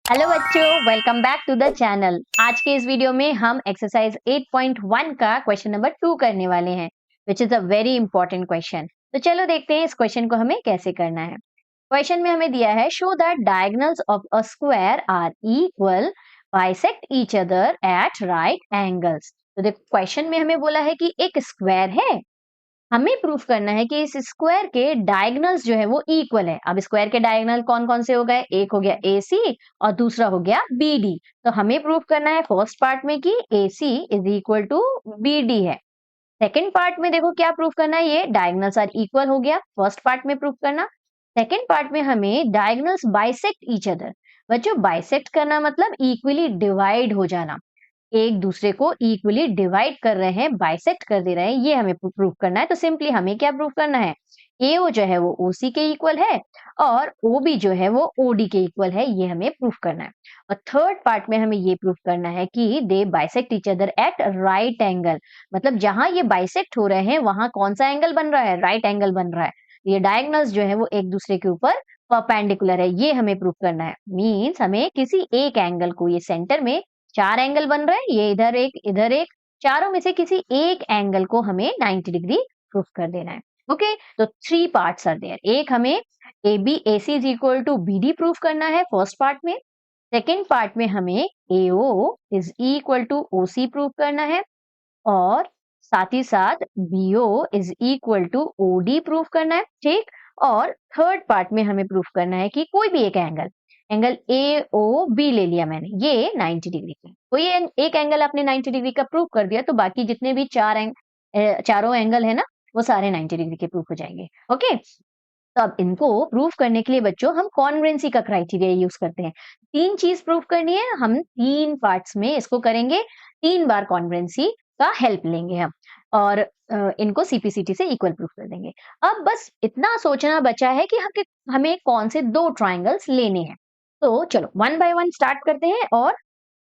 Hello बच्चों, welcome back to the channel. आज के इस वीडियो में हम एक्सरसाइज 8.1 का क्वेश्चन नंबर 2 करने वाले हैं, which is a very important question. तो चलो देखते हैं इस क्वेश्चन को हमें कैसे करना है। क्वेश्चन में हमें दिया है, show that diagonals of a square are equal, bisect each other at right angles. तो देखो क्वेश्चन में हमें बोला है कि एक स्क्वायर है, हमें प्रूफ करना है कि इस स्क्वायर के डायगोनल्स जो है वो इक्वल है। अब स्क्वायर के डायगोनल कौन कौन से हो गए, एक हो गया AC और दूसरा हो गया BD। तो हमें प्रूफ करना है फर्स्ट पार्ट में कि AC is equal to BD है। सेकेंड पार्ट में देखो क्या प्रूफ करना है, ये डायगोनल्स आर इक्वल हो गया, फर्स्ट पार्ट में प्रूफ करना। सेकेंड पार्ट में हमें डायगोनल्स बाइसेक्ट ईच अदर। बच्चों बाइसेक्ट करना मतलब इक्वली डिवाइड हो जाना, एक दूसरे को इक्वली डिवाइड कर रहे हैं, बाइसेक्ट कर दे रहे हैं, ये हमें प्रूफ करना है। तो सिंपली हमें क्या प्रूफ करना है, AO जो है वो OC के इक्वल है और OB जो है वो OD के इक्वल है, ये हमें प्रूफ करना है। और थर्ड पार्ट में हमें ये प्रूफ करना है कि they bisect each other at right angle. मतलब जहां ये बाइसेक्ट हो रहे हैं वहां कौन सा एंगल बन रहा है, राइट एंगल बन रहा है। ये डायगोनल्स जो है वो एक दूसरे के ऊपर परपेंडिकुलर है, ये हमें प्रूफ करना है। मींस हमें किसी एक एंगल को, ये सेंटर में चार एंगल बन रहे हैं, ये इधर एक, चारों में से किसी एक एंगल को हमें 90 डिग्री प्रूफ कर देना है। ओके, तो थ्री पार्ट्स आर देयर। एक हमें AC is equal to BD proof करना है फर्स्ट पार्ट में। सेकेंड पार्ट में हमें AO is equal to OC proof करना है और साथ ही साथ BO is equal to OD proof करना है, ठीक। और थर्ड पार्ट में हमें प्रूफ करना है कि कोई भी एक एंगल, एंगल AOB ले लिया मैंने, ये 90 डिग्री का, कोई एक एंगल आपने 90 डिग्री का प्रूफ कर दिया तो बाकी जितने भी चारों एंगल है ना, वो सारे 90 डिग्री के प्रूफ हो जाएंगे। ओके, तो अब इनको प्रूफ करने के लिए बच्चों हम कॉन्ग्रुएंसी का क्राइटेरिया यूज करते हैं। तीन चीज प्रूफ करनी है, हम तीन पार्ट्स में इसको करेंगे, तीन बार कॉन्ग्रुएंसी का हेल्प लेंगे हम और इनको CPCT से इक्वल प्रूफ कर देंगे। अब बस इतना सोचना बचा है कि हमें कौन से दो ट्राइंगल्स लेने हैं। तो चलो वन बाय वन स्टार्ट करते हैं और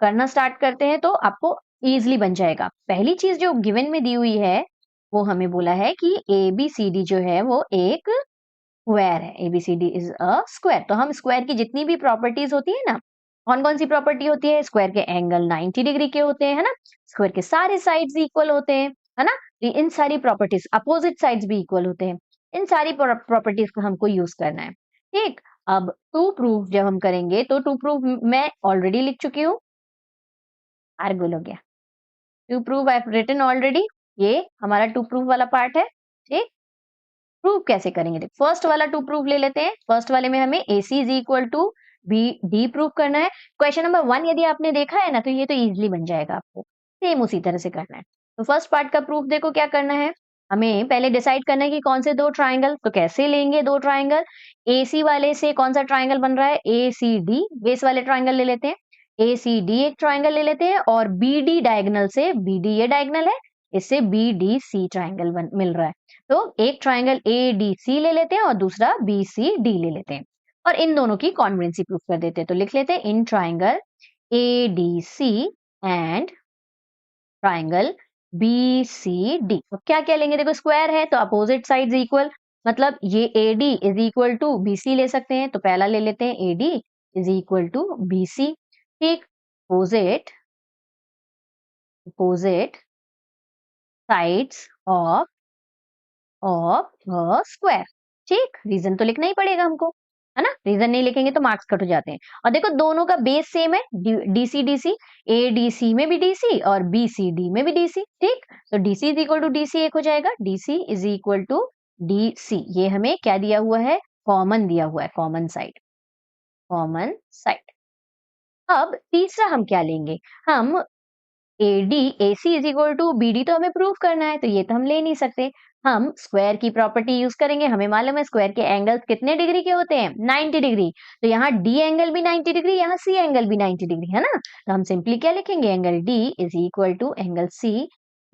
करना स्टार्ट करते हैं, तो आपको इजिली बन जाएगा। पहली चीज जो गिवन में दी हुई है, वो हमें बोला है कि ABCD जो है वो एक स्क्वायर है। ABCD is a square. तो हम स्क्वायर की जितनी भी प्रॉपर्टीज होती है ना, कौन कौन सी प्रॉपर्टी होती है, स्क्वायर के एंगल 90 डिग्री के होते हैं, है ना, स्क्वायर के सारे साइड्स इक्वल होते हैं, है ना, तो इन सारी प्रॉपर्टीज, अपोजिट साइड्स भी इक्वल होते हैं, इन सारी प्रॉपर्टीज को हमको यूज करना है, ठीक। अब टू प्रूफ जब हम करेंगे तो टू प्रूफ मैं ऑलरेडी लिख चुकी हूँ, आर्गुल हो गया। Two proof I have written already, ये हमारा टू प्रूफ वाला पार्ट है, ठीक। प्रूव कैसे करेंगे, देख फर्स्ट वाला टू प्रूव ले लेते हैं। फर्स्ट वाले में हमें AC is equal to BD prove करना है। क्वेश्चन नंबर 1 यदि आपने देखा है ना, तो ये तो इजिली बन जाएगा, आपको सेम उसी तरह से करना है। तो फर्स्ट पार्ट का प्रूफ देखो क्या करना है, हमें पहले डिसाइड करना है कि कौन से दो ट्राइंगल, तो कैसे लेंगे दो ट्राइंगल। AC वाले से कौन सा ट्राइंगल बन रहा है, ACD, बेस वाले ट्राइंगल ले लेते हैं। ACD एक ट्राइंगल ले लेते हैं और BD डायगोनल से, BD ये डायगोनल है, इससे BDC ट्राइंगल मिल रहा है। तो एक ट्राइंगल ADC ले लेते हैं और दूसरा BCD ले लेते हैं और इन दोनों की कॉन्ग्रुएंसी प्रूफ कर देते हैं। तो लिख लेते हैं in triangle ADC and triangle BCD। तो क्या क्या लेंगे, देखो स्क्वायर है तो अपोजिट साइड्स इक्वल, मतलब ये AD is equal to BC ले सकते हैं। तो पहला ले लेते हैं AD is equal to BC, ठीक। Opposite opposite sides of square, ठीक। रीजन तो लिखना ही पड़ेगा हमको, है ना, रीजन नहीं लिखेंगे तो मार्क्स कट हो जाते हैं। और देखो दोनों का बेस सेम है, DC ADC में भी DC और BCD में भी DC, ठीक। तो DC is equal to DC एक हो जाएगा, DC is equal to DC, ये हमें क्या दिया हुआ है, कॉमन दिया हुआ है, कॉमन साइड, कॉमन साइड। अब तीसरा हम क्या लेंगे, हम AC is equal to BD तो हमें प्रूव करना है, तो ये तो हम ले नहीं सकते। हम स्क्वायर की प्रॉपर्टी यूज करेंगे, हमें मालूम है स्क्वायर के एंगल्स कितने डिग्री के होते हैं, 90 डिग्री। तो यहाँ D एंगल भी 90 डिग्री, यहाँ C एंगल भी 90 डिग्री, है ना। तो हम सिंपली क्या लिखेंगे, angle D is equal to angle C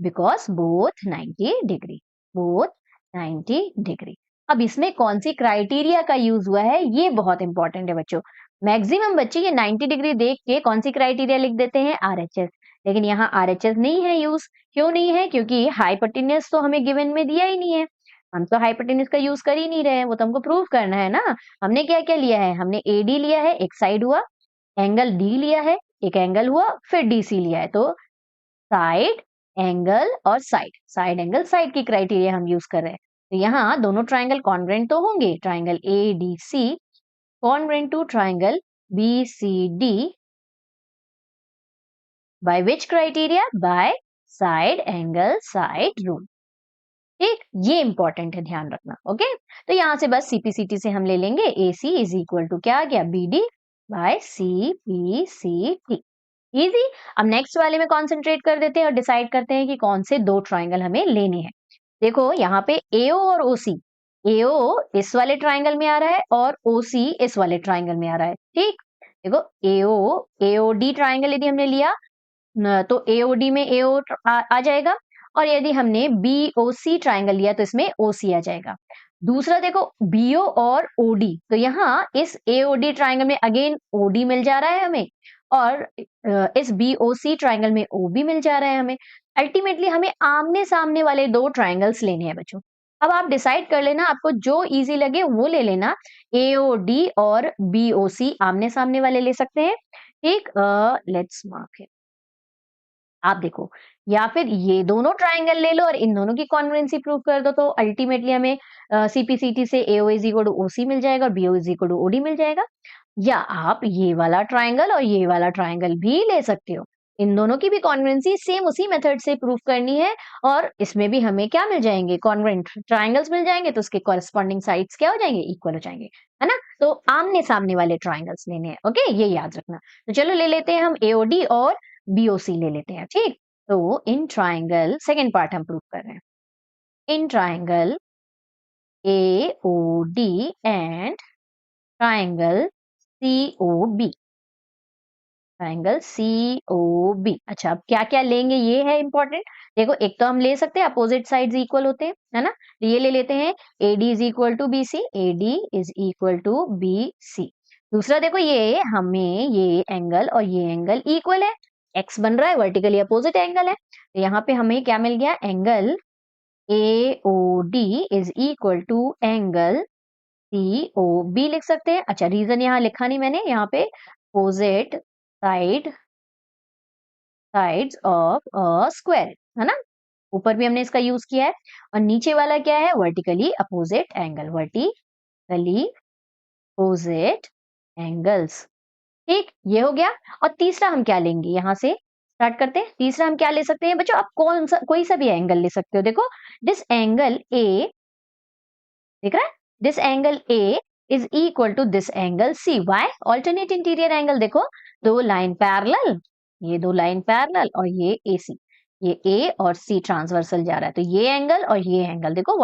because both 90 degree, both 90 degree. अब इसमें कौन सी क्राइटेरिया का यूज हुआ है, ये बहुत इंपॉर्टेंट है बच्चों। मैक्सिमम बच्चे ये 90 डिग्री देख के कौन सी क्राइटेरिया लिख देते हैं, RHS। लेकिन यहाँ RHS नहीं है यूज, क्यों नहीं है, क्योंकि हाइपोटेन्यूज तो हमें गिवन में दिया ही नहीं है, हम तो हाइपोटेन्यूज का यूज कर ही नहीं रहे हैं, वो तो हमको प्रूव करना है ना। हमने क्या क्या लिया है, हमने AD लिया है, एक साइड हुआ, एंगल डी लिया है, एक एंगल हुआ, फिर डीसी लिया है, तो साइड एंगल और साइड एंगल साइड की क्राइटेरिया हम यूज कर रहे हैं। तो यहाँ दोनों ट्राइंगल कॉन्ग्रुएंट तो होंगे, triangle A D C congruent to triangle B C D by which criteria, by side angle side rule. ठीक, ये इंपॉर्टेंट है, ध्यान रखना। ओके, तो यहां से बस सीपीसीटी से हम ले लेंगे A C is equal to क्या आ गया, B D by C P C T. Easy. अब नेक्स्ट वाले में कॉन्सेंट्रेट कर देते हैं और डिसाइड करते हैं कि कौन से दो ट्राइंगल हमें लेने हैं। देखो यहाँ पे एओ और ओसी, एओ इस वाले ट्राइंगल में आ रहा है और ओसी इस वाले ट्राइंगल में आ रहा है। ठीक, देखो एओ एओडी ट्राइंगल यदि हमने लिया तो एओडी में एओ आ जाएगा, और यदि हमने बीओसी ट्राइंगल लिया तो इसमें ओसी आ जाएगा। दूसरा देखो बीओ और ओडी, तो यहाँ इस एओडी ट्राइंगल में अगेन ओडी मिल जा रहा है हमें, और इस बीओसी ट्राइंगल में ओ भी मिल जा रहा है हमें। अल्टीमेटली हमें आमने सामने वाले दो ट्राइंगल्स लेने हैं बच्चों। अब आप डिसाइड कर लेना, आपको जो इजी लगे वो ले लेना। एओडी और बीओसी आमने सामने वाले ले सकते हैं। ठीक, लेट्स मार्क इट। आप देखो, या फिर ये दोनों ट्राइंगल ले लो और इन दोनों की कॉन्ग्रुएंसी प्रूव कर दो, तो अल्टीमेटली हमें सीपीसीटी से AO is equal to OC मिल जाएगा और BO is equal to OD मिल जाएगा। या आप ये वाला ट्राइंगल और ये वाला ट्राइंगल भी ले सकते हो। इन दोनों की भी कॉन्ग्रुएंसी सेम उसी मेथड से प्रूव करनी है, और इसमें भी हमें क्या मिल जाएंगे, कॉन्ग्रुएंट ट्राइंगल्स मिल जाएंगे, तो उसके कॉरेस्पॉन्डिंग साइड्स क्या हो जाएंगे, इक्वल हो जाएंगे, है ना। तो आमने सामने वाले ट्राइंगल्स लेने हैं। ओके, ये याद रखना। तो चलो ले लेते हैं हम एओडी और बीओसी ले लेते हैं। ठीक, तो इन ट्राइंगल, सेकेंड पार्ट हम प्रूव कर रहे हैं, in triangle AOD and triangle COB, triangle COB. अच्छा, अब क्या क्या लेंगे ये है इंपॉर्टेंट। देखो, एक तो हम ले सकते हैं अपोजिट साइड्स इक्वल होते हैं, है ना, तो ये ले लेते हैं AD is equal to B C, AD is equal to B C. दूसरा देखो, ये हमें ये एंगल और ये एंगल इक्वल है, एक्स बन रहा है, वर्टिकली अपोजिट एंगल है, तो यहाँ पे हमें क्या मिल गया, angle A O D is equal to angle C O B लिख सकते हैं। अच्छा, रीजन यहाँ लिखा नहीं मैंने, यहाँ पे opposite sides of a square, है ना, ऊपर भी हमने इसका यूज किया है। और नीचे वाला क्या है, vertically opposite angle, vertically opposite angles. ठीक, ये हो गया। और तीसरा हम क्या लेंगे, यहां से स्टार्ट करते हैं। तीसरा हम क्या ले सकते हैं बच्चों, आप कौन सा कोई सा भी एंगल ले सकते हो। देखो, दिस एंगल ए, दिख रहा है, this angle A is equal to this angle C. Why, alternate interior angle. देखो, दो लाइन पैरेलल, ये दो लाइन पैरेलल, और ये ए सी, ये ए और सी ट्रांसवर्सल जा रहा है, तो ये एंगल और ये एंगल देखो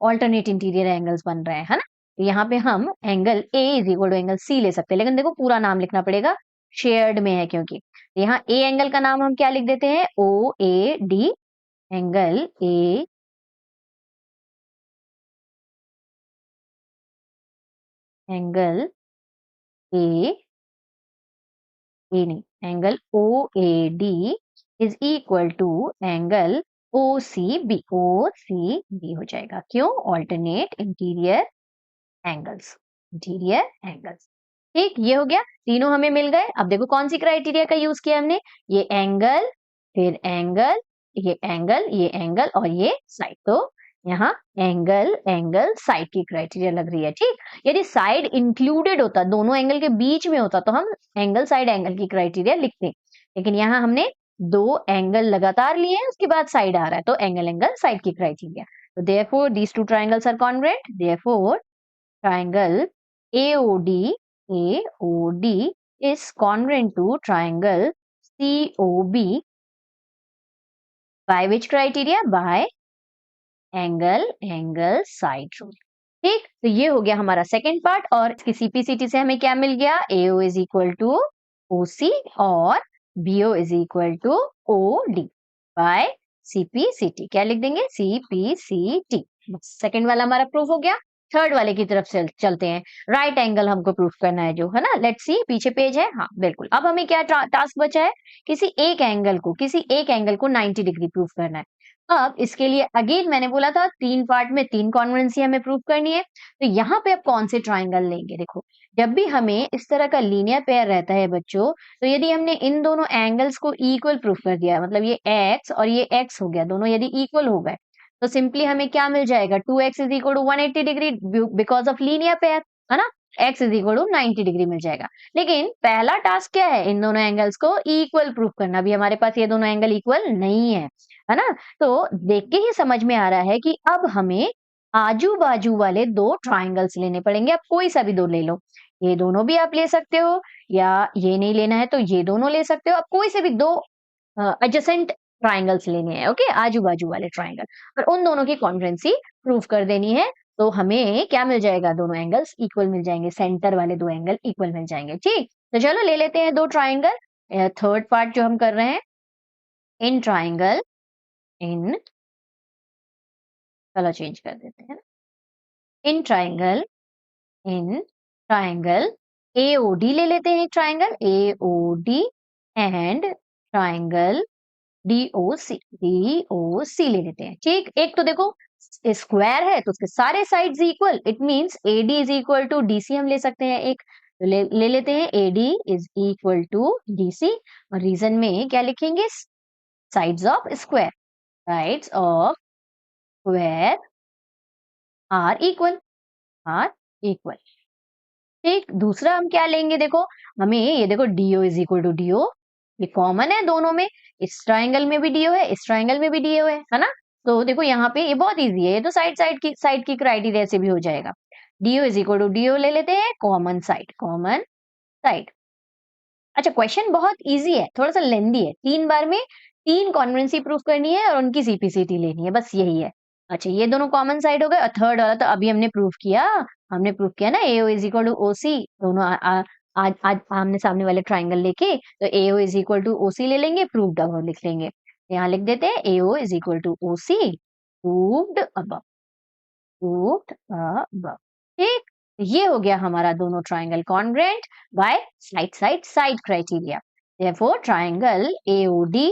ऑल्टरनेट इंटीरियर एंगल्स बन रहे हैं, है ना। तो यहाँ पे हम angle A is equal to angle C ले सकते हैं, लेकिन देखो पूरा नाम लिखना पड़ेगा, शेयर्ड में है क्योंकि। यहाँ ए एंगल का नाम हम क्या लिख देते हैं, O A D, angle A, angle A, A नहीं, angle O A D is equal to angle O C B, O C B हो जाएगा। क्यों, alternate interior angles, interior angles. ठीक, ये हो गया, तीनों हमें मिल गए। अब देखो कौन सी क्राइटेरिया का यूज किया हमने, ये एंगल, फिर एंगल, ये एंगल, ये एंगल और ये साइड। तो यहाँ एंगल एंगल साइड की क्राइटेरिया लग रही है। ठीक, यदि साइड इंक्लूडेड होता, दोनों एंगल के बीच में होता, तो हम एंगल साइड एंगल की क्राइटेरिया लिखते, लेकिन यहाँ हमने दो एंगल लगातार लिए हैं, उसके बाद साइड आ रहा है, तो एंगल एंगल साइड की क्राइटेरिया। तो therefore these two triangles are congruent, therefore triangle AOD, AOD is congruent to triangle COB by which criteria? By angle, angle, side rule. ठीक, तो ये हो गया हमारा सेकेंड पार्ट। और इसकी सीपीसीटी से हमें क्या मिल गया, AO is equal to OC और BO is equal to OD by CPCT। क्या लिख देंगे, CPCT। सेकेंड वाला हमारा प्रूफ हो गया। थर्ड वाले की तरफ चलते हैं। राइट एंगल हमको प्रूफ करना है जो, है ना। लेट्स सी, पीछे पेज है, हाँ बिल्कुल। अब हमें क्या टास्क बचा है, किसी एक एंगल को 90 डिग्री प्रूफ करना है। अब इसके लिए अगेन मैंने बोला था 3 पार्ट में 3 कॉन्ग्रुएंसी हमें प्रूव करनी है। तो यहाँ पे अब कौन से ट्राइंगल लेंगे? देखो, जब भी हमें इस तरह का लीनियर पेयर रहता है बच्चों, तो यदि हमने इन दोनों एंगल्स को इक्वल प्रूफ कर दिया, मतलब ये x और ये x हो गया, दोनों यदि इक्वल हो गए, तो सिंपली हमें क्या मिल जाएगा? 2x is equal to 180 degree because of linear pair, है ना? x is equal to 90 degree मिल जाएगा। लेकिन पहला टास्क क्या है? इन दोनों एंगल्स को इक्वल प्रूफ करना। अभी हमारे पास ये दोनों एंगल इक्वल नहीं है ना? तो देख के ही समझ में आ रहा है कि अब हमें आजू-बाजू वाले 2 ट्रायंगल्स लेने पड़ेंगे। अब कोई सा भी 2 ले लो। ये दोनों भी आप ले सकते हो या ये नहीं लेना है तो ये दोनों ले सकते हो। अब कोई से भी 2 एडजेसेंट ट्रायंगल्स लेने हैं, ओके? आजू-बाजू वाले ट्रायंगल और उन दोनों की कॉन्ग्रुएंसी प्रूव कर देनी है। तो हमें क्या मिल जाएगा? दोनों एंगल्स इक्वल मिल जाएंगे। सेंटर वाले 2 एंगल इक्वल मिल जाएंगे, ठीक? तो चलो ले लेते हैं 2 ट्रायंगल। थर्ड पार्ट जो हम कर रहे हैं, in triangle in colour change कर देते हैं ना। इन ट्रायंगल एओडी ले लेते हैं। Triangle AOD and triangle DOC ले लेते हैं, ठीक? एक तो देखो स्क्वायर है तो उसके सारे sides equal, it means AD is equal to DC हम ले सकते हैं एक। तो ले लेते हैं AD is equal to DC और रीजन में क्या लिखेंगे? Sides of square, sides of square are equal, are equal, ठीक? दूसरा हम क्या लेंगे? देखो, हमें ये देखो DO is equal to DO, ये कॉमन है दोनों में। इस ट्रायंगल में भी डीओ है, इस ट्रायंगल में भी डीओ है ना? तो देखो यहाँ पे ये बहुत इजी है, ये तो साइड की क्राइटेरिया से भी हो जाएगा। DO is equal to DO ले लेते हैं, कॉमन साइड, कॉमन साइड। अच्छा, क्वेश्चन बहुत इजी है, थोड़ा सा लेंदी है। 3 बार में 3 कॉन्ग्रुएंसी प्रूफ करनी है और उनकी सीपीसीटी लेनी है, बस यही है। अच्छा, ये दोनों कॉमन साइड हो गए और थर्ड वाला तो अभी हमने प्रूफ किया ना, AO is equal to OC। दोनों आज आज आमने सामने वाले ट्राइंगल लेके तो AO is equal to OC ले लेंगे, प्रूव्ड अब लिख लेंगे। यहाँ लिख देते हैं AO is equal to OC, proved अब, प्रूव्ड अब, ठीक? ये हो गया हमारा दोनों triangle congruent by side criteria. Therefore, triangle AOD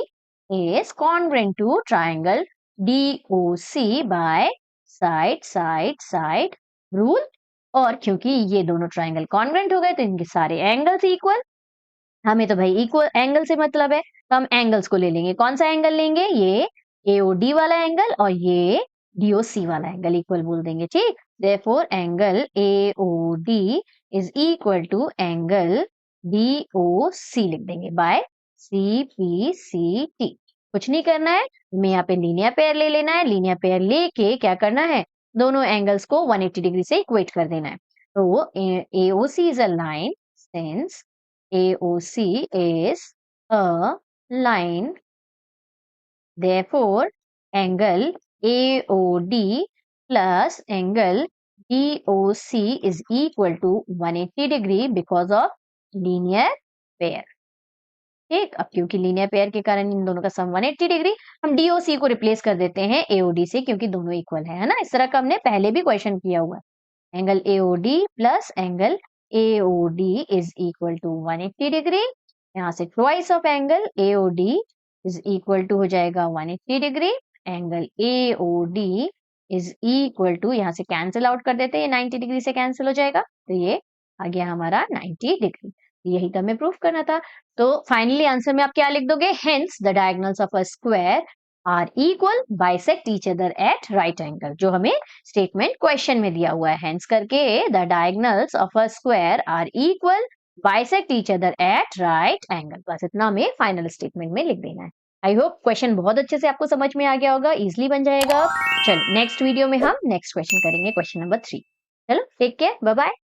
is congruent to triangle DOC by side rule। और क्योंकि ये दोनों ट्राइंगल कॉन्ग्रुएंट हो गए तो इनके सारे एंगल्स इक्वल। हमें तो भाई इक्वल एंगल से मतलब है, तो हम एंगल्स को ले लेंगे। कौन सा एंगल लेंगे? ये AOD वाला एंगल और ये DOC वाला एंगल इक्वल बोल देंगे, ठीक? Therefore, angle AOD is equal to angle DOC लिख देंगे बाय CPCT। कुछ नहीं करना है, हमें यहाँ पे लीनियर पेयर ले लेना है। लीनियर पेयर लेके क्या करना है? दोनों एंगल्स को 180 डिग्री से इक्वेट कर देना है। तो AOC is a line since AOC is a line, therefore angle AOD plus angle DOC is equal to 180 degree because of linear pair, ठीक? अब क्योंकि लीनियर पेयर के कारण इन दोनों का सम 180 डिग्री, हम DOC को रिप्लेस कर देते हैं AOD से क्योंकि दोनों इक्वल है ना? इस तरह का हमने पहले भी क्वेश्चन किया हुआ है। Angle AOD plus angle AOD is equal to 180 degree. यहाँ से twice of angle AOD is equal to हो जाएगा 180 degree. Angle AOD is equal to, यहाँ से कैंसिल आउट कर देते हैं, 90 डिग्री से कैंसिल हो जाएगा, तो ये आ गया हमारा 90 डिग्री। यही तो हमें प्रूफ करना था। तो फाइनली आंसर में आप क्या लिख दोगे? Hence the diagonals of a square are equal bisect each other at right angle, जो हमें स्टेटमेंट क्वेश्चन में दिया हुआ है। हेंस करके the diagonals of a square are equal bisect each other at right angle. बस इतना हमें फाइनल स्टेटमेंट में लिख देना है। आई होप क्वेश्चन बहुत अच्छे से आपको समझ में आ गया होगा, इजिली बन जाएगा। चलो नेक्स्ट वीडियो में हम नेक्स्ट क्वेश्चन करेंगे, क्वेश्चन नंबर 3। चलो टेक केयर, बाय बाय।